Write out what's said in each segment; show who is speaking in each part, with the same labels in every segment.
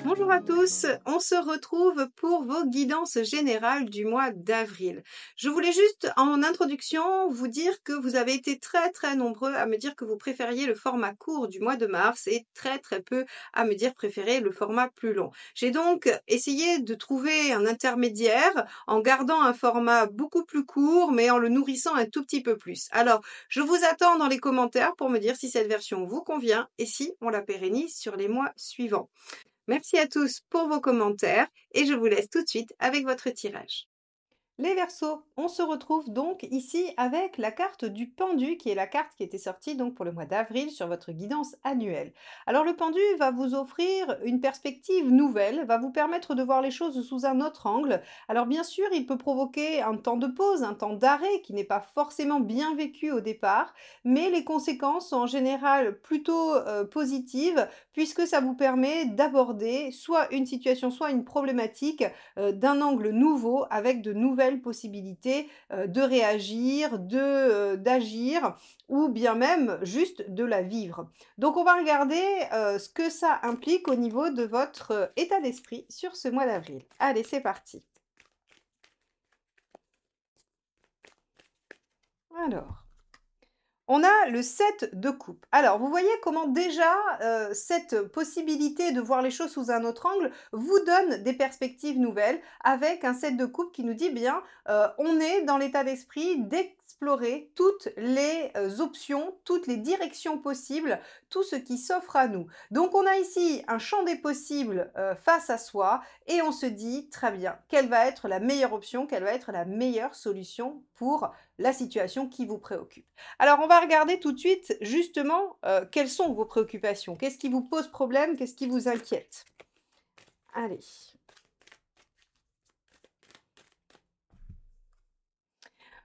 Speaker 1: Bonjour à tous, on se retrouve pour vos guidances générales du mois d'avril. Je voulais juste en introduction vous dire que vous avez été très nombreux à me dire que vous préfériez le format court du mois de mars et très peu à me dire préférer le format plus long. J'ai donc essayé de trouver un intermédiaire en gardant un format beaucoup plus court mais en le nourrissant un tout petit peu plus. Alors, je vous attends dans les commentaires pour me dire si cette version vous convient et si on la pérennise sur les mois suivants. Merci à tous pour vos commentaires et je vous laisse tout de suite avec votre tirage. Les Verseaux, on se retrouve donc ici avec la carte du pendu, qui est la carte qui était sortie donc pour le mois d'avril sur votre guidance annuelle. Alors le pendu va vous offrir une perspective nouvelle, va vous permettre de voir les choses sous un autre angle. Alors bien sûr, il peut provoquer un temps de pause, un temps d'arrêt qui n'est pas forcément bien vécu au départ, mais les conséquences sont en général plutôt positives puisque ça vous permet d'aborder soit une situation, soit une problématique d'un angle nouveau avec de nouvelles possibilités de réagir, d'agir ou bien même juste de la vivre. Donc on va regarder ce que ça implique au niveau de votre état d'esprit sur ce mois d'avril. Allez, c'est parti. Alors, on a le 7 de coupe. Alors, vous voyez comment déjà cette possibilité de voir les choses sous un autre angle vous donne des perspectives nouvelles avec un 7 de coupe qui nous dit bien on est dans l'état d'esprit d'explorer toutes les options, toutes les directions possibles, tout ce qui s'offre à nous. Donc, on a ici un champ des possibles face à soi et on se dit très bien, quelle va être la meilleure option, quelle va être la meilleure solution pour la situation qui vous préoccupe. Alors, on va regarder tout de suite, justement, quelles sont vos préoccupations. Qu'est-ce qui vous pose problème? Qu'est-ce qui vous inquiète? Allez.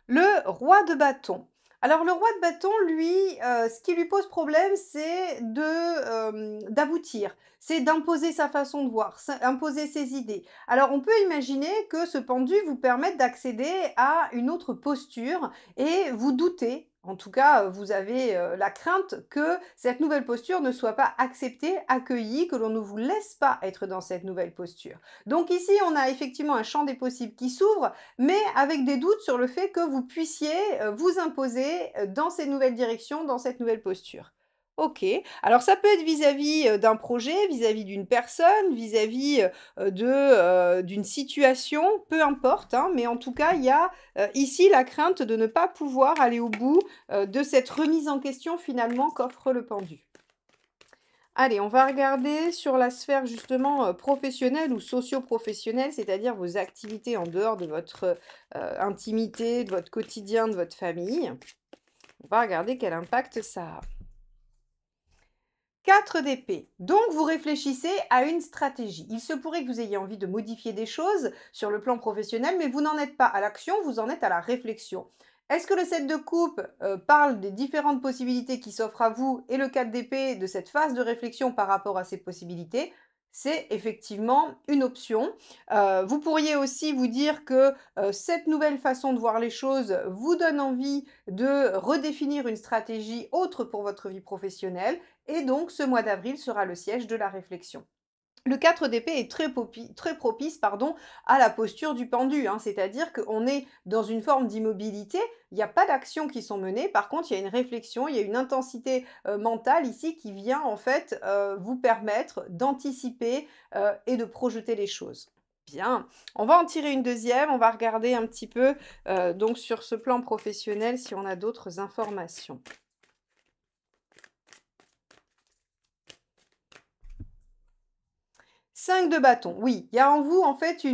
Speaker 1: Le roi de bâton. Alors, le roi de bâton, lui, ce qui lui pose problème, c'est d'aboutir. C'est d'imposer sa façon de voir, imposer ses idées. Alors, on peut imaginer que ce pendu vous permette d'accéder à une autre posture et vous doutez. En tout cas, vous avez la crainte que cette nouvelle posture ne soit pas acceptée, accueillie, que l'on ne vous laisse pas être dans cette nouvelle posture. Donc ici, on a effectivement un champ des possibles qui s'ouvre, mais avec des doutes sur le fait que vous puissiez vous imposer dans ces nouvelles directions, dans cette nouvelle posture. Ok, alors ça peut être vis-à-vis d'un projet, vis-à-vis d'une personne, vis-à-vis d'une situation, peu importe, hein, mais en tout cas, il y a ici la crainte de ne pas pouvoir aller au bout de cette remise en question finalement qu'offre le pendu. Allez, on va regarder sur la sphère justement professionnelle ou socio-professionnelle, c'est-à-dire vos activités en dehors de votre intimité, de votre quotidien, de votre famille. On va regarder quel impact ça a. 4 d'épée. Donc, vous réfléchissez à une stratégie. Il se pourrait que vous ayez envie de modifier des choses sur le plan professionnel, mais vous n'en êtes pas à l'action, vous en êtes à la réflexion. Est-ce que le 7 de coupe parle des différentes possibilités qui s'offrent à vous et le 4 d'épée de cette phase de réflexion par rapport à ces possibilités? C'est effectivement une option. Vous pourriez aussi vous dire que cette nouvelle façon de voir les choses vous donne envie de redéfinir une stratégie autre pour votre vie professionnelle et donc ce mois d'avril sera le siège de la réflexion. Le 4 d'épée est très propice à la posture du pendu, hein, c'est-à-dire qu'on est dans une forme d'immobilité, il n'y a pas d'actions qui sont menées, par contre il y a une réflexion, il y a une intensité mentale ici qui vient en fait vous permettre d'anticiper et de projeter les choses. Bien, on va en tirer une deuxième, on va regarder un petit peu donc sur ce plan professionnel si on a d'autres informations. 5 de bâton, oui, il y a en vous en fait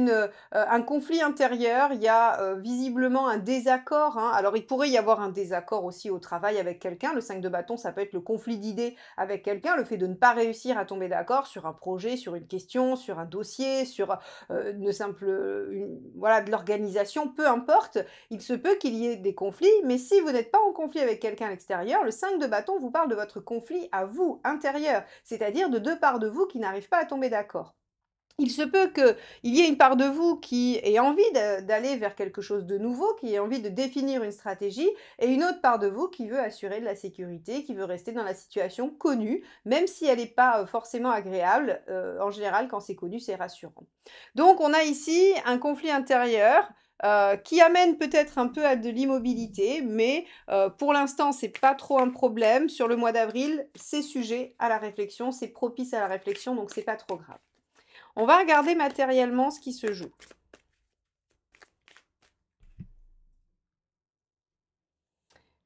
Speaker 1: un conflit intérieur, il y a visiblement un désaccord, hein. Alors il pourrait y avoir un désaccord aussi au travail avec quelqu'un, le 5 de bâton ça peut être le conflit d'idées avec quelqu'un, le fait de ne pas réussir à tomber d'accord sur un projet, sur une question, sur un dossier, sur voilà, de l'organisation, peu importe, il se peut qu'il y ait des conflits, mais si vous n'êtes pas en conflit avec quelqu'un à l'extérieur, le 5 de bâton vous parle de votre conflit à vous, intérieur, c'est-à-dire de deux parts de vous qui n'arrivent pas à tomber d'accord. Il se peut qu'il y ait une part de vous qui ait envie d'aller vers quelque chose de nouveau, qui ait envie de définir une stratégie, et une autre part de vous qui veut assurer de la sécurité, qui veut rester dans la situation connue, même si elle n'est pas forcément agréable. En général, quand c'est connu, c'est rassurant. Donc, on a ici un conflit intérieur qui amène peut-être un peu à de l'immobilité, mais pour l'instant, c'est pas trop un problème. Sur le mois d'avril, c'est sujet à la réflexion, c'est propice à la réflexion, donc c'est pas trop grave. On va regarder matériellement ce qui se joue.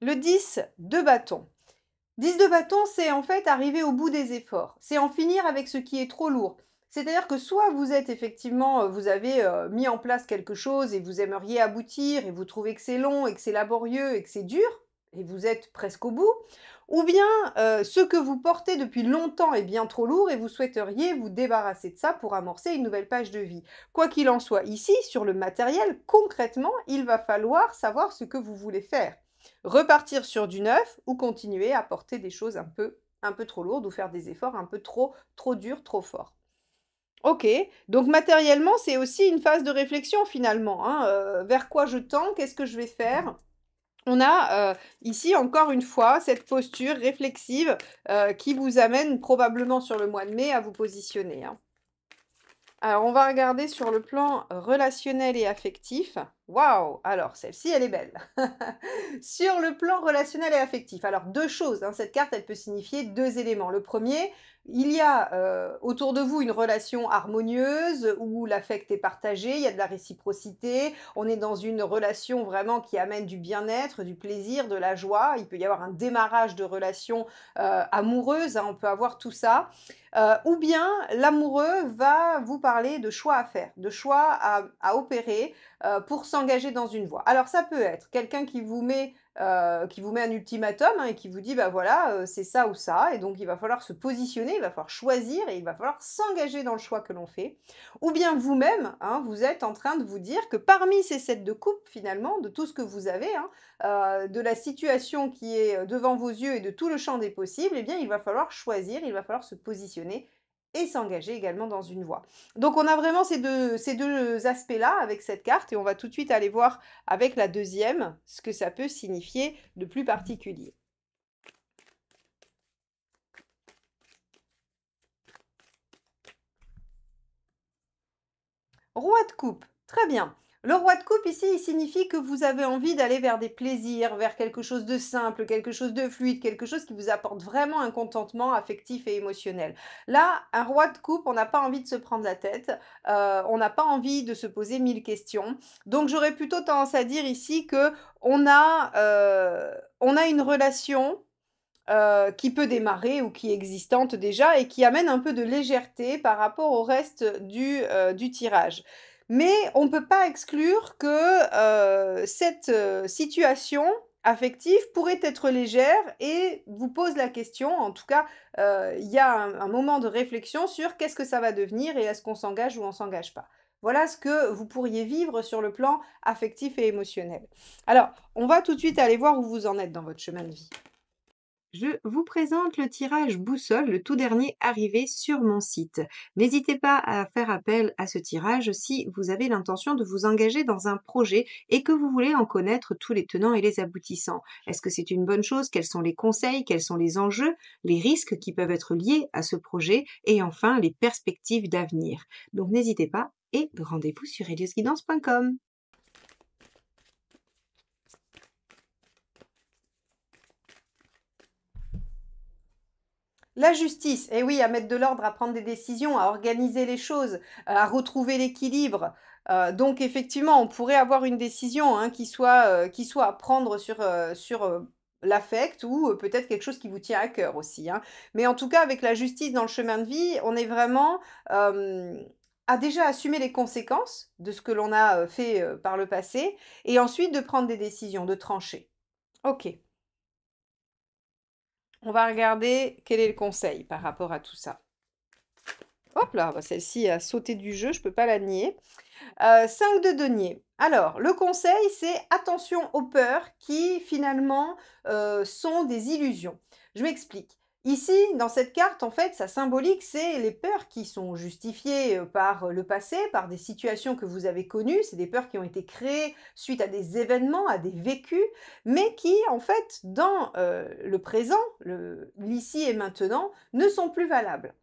Speaker 1: Le 10 de bâton. 10 de bâton, c'est en fait arriver au bout des efforts. C'est en finir avec ce qui est trop lourd. C'est-à-dire que soit vous êtes effectivement, vous avez mis en place quelque chose et vous aimeriez aboutir et vous trouvez que c'est long et que c'est laborieux et que c'est dur, et vous êtes presque au bout, ou bien ce que vous portez depuis longtemps est bien trop lourd et vous souhaiteriez vous débarrasser de ça pour amorcer une nouvelle page de vie. Quoi qu'il en soit, ici, sur le matériel, concrètement, il va falloir savoir ce que vous voulez faire. Repartir sur du neuf ou continuer à porter des choses un peu trop lourdes ou faire des efforts un peu trop durs, trop forts. Ok, donc matériellement, c'est aussi une phase de réflexion finalement, hein, vers quoi je tends, qu'est-ce que je vais faire. On a ici encore une fois cette posture réflexive qui vous amène probablement sur le mois de mai à vous positionner, hein. Alors, on va regarder sur le plan relationnel et affectif. Waouh! Alors, celle-ci, elle est belle. Sur le plan relationnel et affectif. Alors, deux choses, hein. Cette carte, elle peut signifier deux éléments. Le premier, il y a autour de vous une relation harmonieuse où l'affect est partagé, il y a de la réciprocité. On est dans une relation vraiment qui amène du bien-être, du plaisir, de la joie. Il peut y avoir un démarrage de relation amoureuse, hein, on peut avoir tout ça. Ou bien l'amoureux va vous parler de choix à faire, de choix à opérer pour s'engager dans une voie. Alors ça peut être quelqu'un qui vous met un ultimatum, hein, et qui vous dit bah voilà, c'est ça ou ça, et donc il va falloir se positionner, il va falloir choisir et il va falloir s'engager dans le choix que l'on fait. Ou bien vous-même, hein, vous êtes en train de vous dire que parmi ces 7 de coupe finalement, de tout ce que vous avez, hein, de la situation qui est devant vos yeux et de tout le champ des possibles, eh bien il va falloir choisir, il va falloir se positionner et s'engager également dans une voie. Donc on a vraiment ces deux aspects-là avec cette carte, et on va tout de suite aller voir avec la deuxième ce que ça peut signifier de plus particulier. Roi de coupe, très bien. Le roi de coupe ici, il signifie que vous avez envie d'aller vers des plaisirs, vers quelque chose de simple, quelque chose de fluide, quelque chose qui vous apporte vraiment un contentement affectif et émotionnel. Là, un roi de coupe, on n'a pas envie de se prendre la tête, on n'a pas envie de se poser 1000 questions. Donc j'aurais plutôt tendance à dire ici que on a une relation qui peut démarrer ou qui est existante déjà et qui amène un peu de légèreté par rapport au reste du tirage. Mais on ne peut pas exclure que cette situation affective pourrait être légère et vous pose la question, en tout cas, il y a un moment de réflexion sur qu'est-ce que ça va devenir et est-ce qu'on s'engage ou on ne s'engage pas. Voilà ce que vous pourriez vivre sur le plan affectif et émotionnel. Alors, on va tout de suite aller voir où vous en êtes dans votre chemin de vie. Je vous présente le tirage boussole, le tout dernier arrivé sur mon site. N'hésitez pas à faire appel à ce tirage si vous avez l'intention de vous engager dans un projet et que vous voulez en connaître tous les tenants et les aboutissants. Est-ce que c'est une bonne chose? Quels sont les conseils? Quels sont les enjeux? Les risques qui peuvent être liés à ce projet? Et enfin, les perspectives d'avenir. Donc n'hésitez pas et rendez-vous sur eliosguidance.com. La justice, eh oui, à mettre de l'ordre, à prendre des décisions, à organiser les choses, à retrouver l'équilibre. Donc effectivement, on pourrait avoir une décision, hein, qui soit à prendre sur l'affect ou peut-être quelque chose qui vous tient à cœur aussi, hein. Mais en tout cas, avec la justice dans le chemin de vie, on est vraiment à déjà assumer les conséquences de ce que l'on a fait par le passé et ensuite de prendre des décisions, de trancher. Ok. On va regarder quel est le conseil par rapport à tout ça. Hop là, bah celle-ci a sauté du jeu, je ne peux pas la nier. 5 de denier. Alors, le conseil, c'est attention aux peurs qui, finalement, sont des illusions. Je m'explique. Ici, dans cette carte, en fait, sa symbolique, c'est les peurs qui sont justifiées par le passé, par des situations que vous avez connues. C'est des peurs qui ont été créées suite à des événements, à des vécus, mais qui, en fait, dans le présent, l'ici et maintenant, ne sont plus valables.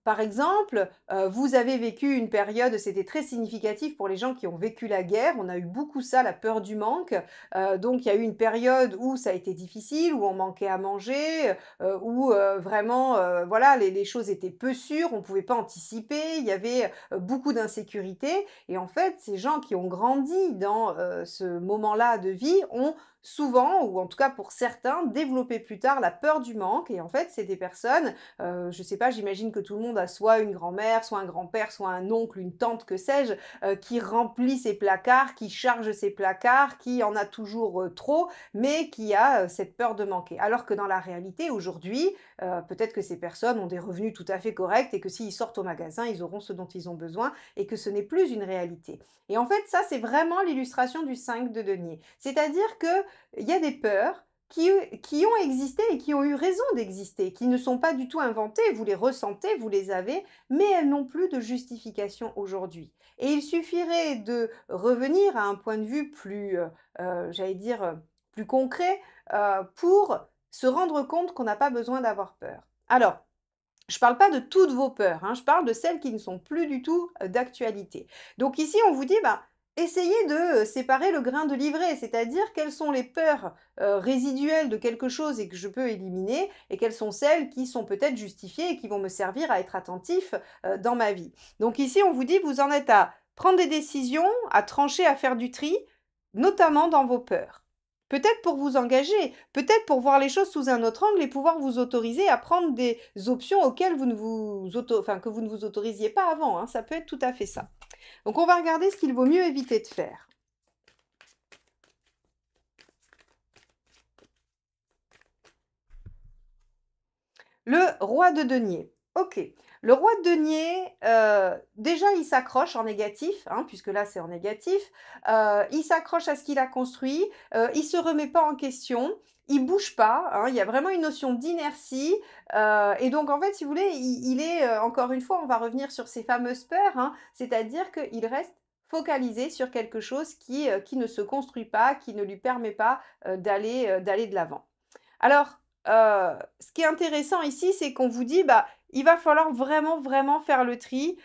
Speaker 1: Par exemple, vous avez vécu une période, c'était très significatif pour les gens qui ont vécu la guerre. On a eu beaucoup ça, la peur du manque. Donc il y a eu une période où ça a été difficile, où on manquait à manger, où vraiment, voilà, les choses étaient peu sûres, on ne pouvait pas anticiper, il y avait beaucoup d'insécurité. Et en fait, ces gens qui ont grandi dans ce moment-là de vie ont souvent, ou en tout cas pour certains, développé plus tard la peur du manque. Et en fait, c'est des personnes je sais pas, j'imagine que tout le monde a soit une grand-mère, soit un grand-père, soit un oncle, une tante, que sais-je, qui remplit ses placards, qui charge ses placards, qui en a toujours trop, mais qui a cette peur de manquer. Alors que dans la réalité, aujourd'hui, peut-être que ces personnes ont des revenus tout à fait corrects et que s'ils sortent au magasin, ils auront ce dont ils ont besoin et que ce n'est plus une réalité. Et en fait, ça, c'est vraiment l'illustration du 5 de denier. C'est-à-dire qu'il y a des peurs qui ont existé et qui ont eu raison d'exister, qui ne sont pas du tout inventées, vous les ressentez, vous les avez, mais elles n'ont plus de justification aujourd'hui. Et il suffirait de revenir à un point de vue plus, j'allais dire, plus concret, pour se rendre compte qu'on n'a pas besoin d'avoir peur. Alors, je ne parle pas de toutes vos peurs, hein, je parle de celles qui ne sont plus du tout d'actualité. Donc ici, on vous dit, bah, essayez de séparer le grain de l'ivraie, c'est-à-dire quelles sont les peurs résiduelles de quelque chose et que je peux éliminer, et quelles sont celles qui sont peut-être justifiées et qui vont me servir à être attentif dans ma vie. Donc ici, on vous dit, vous en êtes à prendre des décisions, à trancher, à faire du tri, notamment dans vos peurs. Peut-être pour vous engager, peut-être pour voir les choses sous un autre angle et pouvoir vous autoriser à prendre des options auxquelles vous ne vous que vous ne vous autorisiez pas avant, hein, ça peut être tout à fait ça. Donc on va regarder ce qu'il vaut mieux éviter de faire. Le roi de denier. Ok. Le roi de denier, déjà il s'accroche en négatif, hein, puisque là c'est en négatif, il s'accroche à ce qu'il a construit, il se remet pas en question, il bouge pas, hein, il y a vraiment une notion d'inertie, et donc en fait si vous voulez, il est, encore une fois, on va revenir sur ces fameuses peurs, hein, c'est-à-dire qu'il reste focalisé sur quelque chose qui ne se construit pas, qui ne lui permet pas d'aller de l'avant. Alors, ce qui est intéressant ici, c'est qu'on vous dit, bah, il va falloir vraiment, vraiment faire le tri.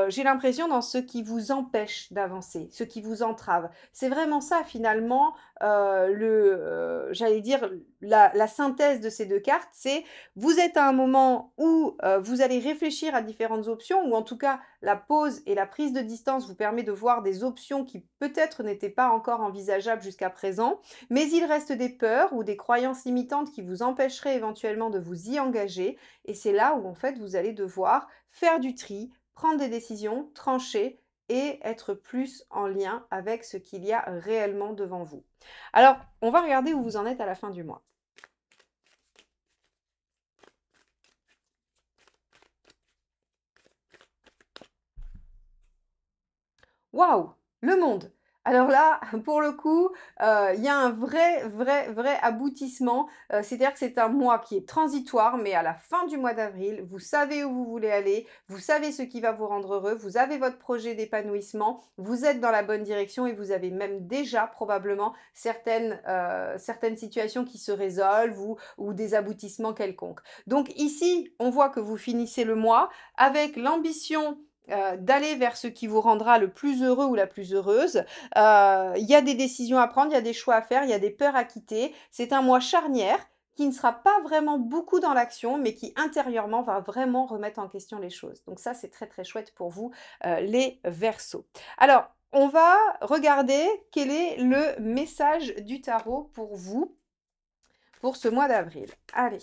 Speaker 1: J'ai l'impression dans ce qui vous empêche d'avancer, ce qui vous entrave. C'est vraiment ça finalement, j'allais dire la synthèse de ces 2 cartes, c'est vous êtes à un moment où, vous allez réfléchir à différentes options ou en tout cas la pause et la prise de distance vous permet de voir des options qui peut-être n'étaient pas encore envisageables jusqu'à présent. Mais il reste des peurs ou des croyances limitantes qui vous empêcheraient éventuellement de vous y engager. Et c'est là où en fait vous allez devoir faire du tri, prendre des décisions, trancher et être plus en lien avec ce qu'il y a réellement devant vous. Alors, on va regarder où vous en êtes à la fin du mois. Waouh! Le monde! Alors là, pour le coup, il y a un vrai aboutissement. C'est-à-dire que c'est un mois qui est transitoire, mais à la fin du mois d'avril, vous savez où vous voulez aller, vous savez ce qui va vous rendre heureux, vous avez votre projet d'épanouissement, vous êtes dans la bonne direction et vous avez même déjà probablement certaines situations qui se résolvent ou des aboutissements quelconques. Donc ici, on voit que vous finissez le mois avec l'ambition d'aller vers ce qui vous rendra le plus heureux ou la plus heureuse. Il y a des décisions à prendre, il y a des choix à faire, il y a des peurs à quitter. C'est un mois charnière qui ne sera pas vraiment beaucoup dans l'action, mais qui intérieurement va vraiment remettre en question les choses. Donc ça, c'est très très chouette pour vous, les Verseaux. Alors, on va regarder quel est le message du tarot pour vous pour ce mois d'avril. Allez.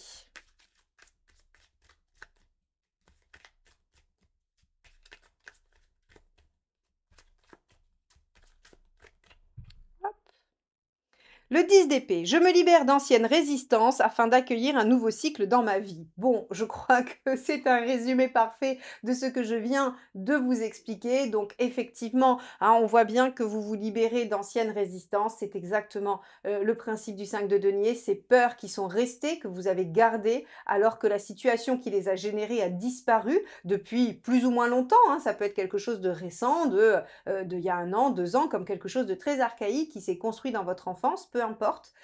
Speaker 1: Le 10 d'épée, je me libère d'anciennes résistances afin d'accueillir un nouveau cycle dans ma vie. Bon, je crois que c'est un résumé parfait de ce que je viens de vous expliquer. Donc effectivement, hein, on voit bien que vous vous libérez d'anciennes résistances. C'est exactement le principe du 5 de denier, ces peurs qui sont restées, que vous avez gardées, alors que la situation qui les a générées a disparu depuis plus ou moins longtemps, hein. Ça peut être quelque chose de récent, de il y a 1 an, 2 ans, comme quelque chose de très archaïque qui s'est construit dans votre enfance, peu importe.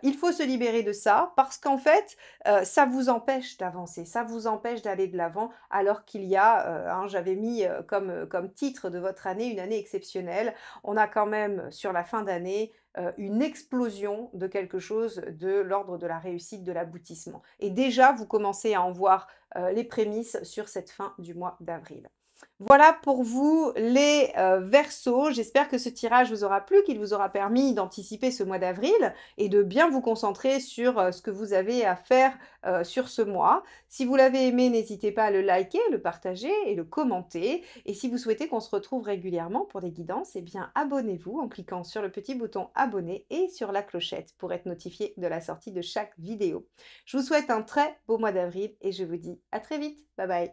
Speaker 1: Il faut se libérer de ça parce qu'en fait, ça vous empêche d'avancer, ça vous empêche d'aller de l'avant alors qu'il y a, hein, j'avais mis, comme titre de votre année, une année exceptionnelle. On a quand même sur la fin d'année, une explosion de quelque chose de l'ordre de la réussite, de l'aboutissement et déjà vous commencez à en voir, les prémices sur cette fin du mois d'avril. Voilà pour vous les Verseaux. J'espère que ce tirage vous aura plu, qu'il vous aura permis d'anticiper ce mois d'avril et de bien vous concentrer sur ce que vous avez à faire sur ce mois. Si vous l'avez aimé, n'hésitez pas à le liker, le partager et le commenter. Et si vous souhaitez qu'on se retrouve régulièrement pour des guidances, eh bien abonnez-vous en cliquant sur le petit bouton abonner et sur la clochette pour être notifié de la sortie de chaque vidéo. Je vous souhaite un très beau mois d'avril et je vous dis à très vite. Bye bye.